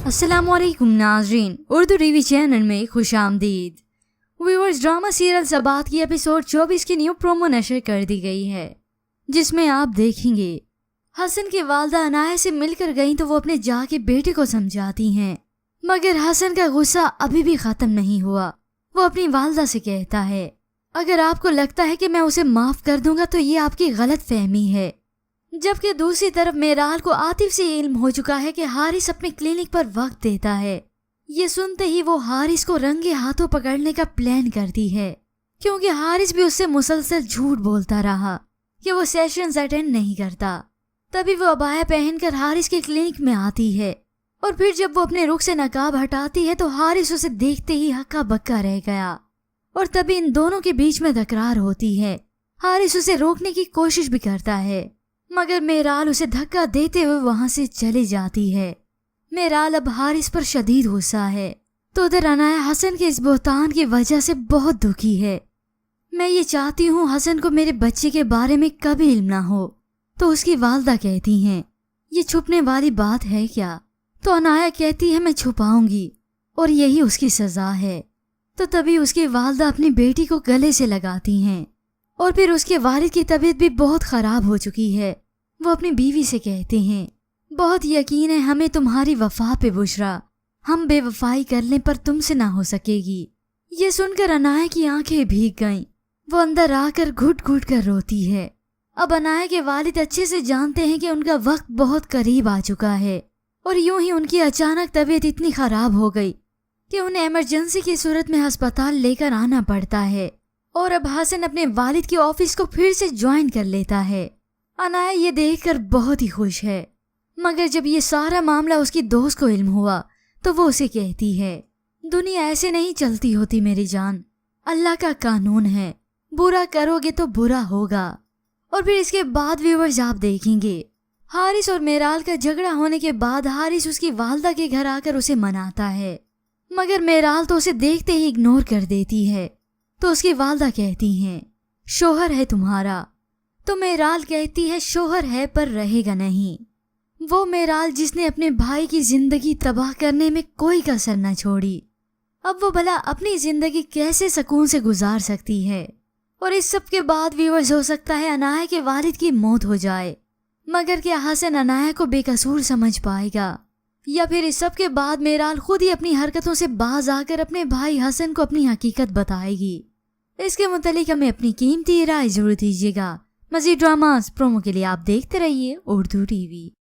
अस्सलामुअलैकुम नाज़रीन, Urdu TV channel में खुश आमदीद। व्यूअर्स, ड्रामा सीरियल सबात की एपिसोड 24 की न्यू प्रोमो नशर कर दी गई है, जिसमें आप देखेंगे हसन की वालदा अनाया से मिलकर गई तो वो अपने जाके बेटे को समझाती हैं, मगर हसन का गुस्सा अभी भी ख़त्म नहीं हुआ। वो अपनी वालदा से कहता है, अगर आपको लगता है कि मैं उसे माफ़ कर दूंगा तो ये आपकी गलत फहमी है। जबकि दूसरी तरफ मेराल को आतिफ से इल्म हो चुका है कि हारिस अपने क्लिनिक पर वक्त देता है। ये सुनते ही वो हारिस को रंगे हाथों पकड़ने का प्लान करती है, क्योंकि हारिस भी उससे मुसलसल झूठ बोलता रहा कि वो सेशंस अटेंड नहीं करता। तभी वो अबाया पहनकर हारिस के क्लिनिक में आती है, और फिर जब वो अपने रुख से नकाब हटाती है तो हारिस उसे देखते ही हक्का बक्का रह गया, और तभी इन दोनों के बीच में तकरार होती है। हारिस उसे रोकने की कोशिश भी करता है, मगर मेराल उसे धक्का देते हुए वहां से चली जाती है। मेराल अब हारिस पर शदीद गुस्सा है, तो उधर अनाया हसन के इस बहतान की वजह से बहुत दुखी है। मैं ये चाहती हूँ हसन को मेरे बच्चे के बारे में कभी इल्म ना हो। तो उसकी वालदा कहती हैं, ये छुपने वाली बात है क्या? तो अनाया कहती है, मैं छुपाऊंगी और यही उसकी सजा है। तो तभी उसकी वालदा अपनी बेटी को गले से लगाती हैं, और फिर उसके वालिद की तबीयत भी बहुत ख़राब हो चुकी है। वो अपनी बीवी से कहते हैं, बहुत यकीन है हमें तुम्हारी वफा पे बुशरा, हम बेवफाई करने पर तुमसे ना हो सकेगी। ये सुनकर अनाया की आंखें भीग गईं। वो अंदर आकर घुट घुट कर रोती है। अब अनाया के वालिद अच्छे से जानते हैं कि उनका वक्त बहुत करीब आ चुका है, और यूं ही उनकी अचानक तबीयत इतनी ख़राब हो गई कि उन्हें इमरजेंसी की सूरत में अस्पताल लेकर आना पड़ता है। और अब हसन अपने वालिद के ऑफिस को फिर से ज्वाइन कर लेता है। अनाया ये देखकर बहुत ही खुश है, मगर जब ये सारा मामला उसकी दोस्त को इल्म हुआ तो वो उसे कहती है, दुनिया ऐसे नहीं चलती होती मेरी जान, अल्लाह का कानून है, बुरा करोगे तो बुरा होगा। और फिर इसके बाद व्यूअर्स आप देखेंगे हारिस और मेराल का झगड़ा होने के बाद हारिस उसकी वालदा के घर आकर उसे मनाता है, मगर मेराल तो उसे देखते ही इग्नोर कर देती है। तो उसकी वालदा कहती हैं, शोहर है तुम्हारा। तो मेराल कहती है, शोहर है पर रहेगा नहीं। वो मेराल जिसने अपने भाई की जिंदगी तबाह करने में कोई कसर न छोड़ी, अब वो भला अपनी जिंदगी कैसे सुकून से गुजार सकती है? और इस सब के बाद व्यूअर्स, हो सकता है अनाया के वालिद की मौत हो जाए, मगर क्या हसन अनाया को बेकसूर समझ पाएगा? या फिर इस सब के बाद मेराल खुद ही अपनी हरकतों से बाज आकर अपने भाई हसन को अपनी हकीकत बताएगी? इसके मुतालिक हमें अपनी कीमती राय जरूर दीजिएगा। मज़ीद ड्रामास प्रोमो के लिए आप देखते रहिए उर्दू टीवी।